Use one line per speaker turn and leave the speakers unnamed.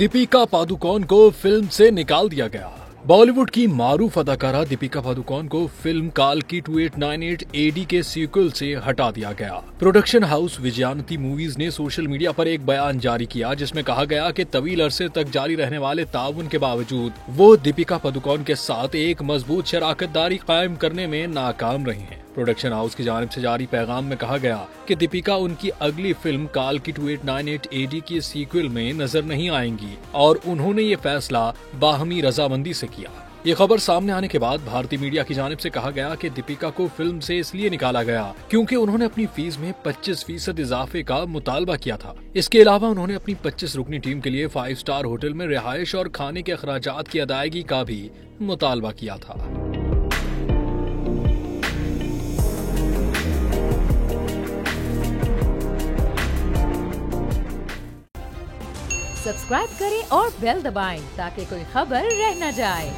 दीपिका पादुकोण को फिल्म से निकाल दिया गया। बॉलीवुड की मारूफ अदाकारा दीपिका पादुकोण को फिल्म काल्की 2898 एडी के सीक्वल से हटा दिया गया। प्रोडक्शन हाउस विजयानती मूवीज ने सोशल मीडिया पर एक बयान जारी किया जिसमें कहा गया कि तवील अरसे तक जारी रहने वाले ताउन के बावजूद वो दीपिका पादुकोण के साथ एक मजबूत शराकतदारी कायम करने में नाकाम रही हैं। प्रोडक्शन हाउस की जानिब से जारी पैगाम में कहा गया कि दीपिका उनकी अगली फिल्म काल्की 2898 एडी की सीक्वल में नजर नहीं आएंगी और उन्होंने ये फैसला बाहमी रजामंदी से किया। ये खबर सामने आने के बाद भारतीय मीडिया की जानिब से कहा गया कि दीपिका को फिल्म से इसलिए निकाला गया क्योंकि उन्होंने अपनी फीस में 25% इजाफे का मुतालबा किया था। इसके अलावा उन्होंने अपनी 25 रुकनी टीम के लिए 5 स्टार होटल में रिहाइश और खाने के अखराजात की अदायगी का भी मुतालबा किया था।
सब्सक्राइब करें और बेल दबाएं ताकि कोई खबर रह न जाए।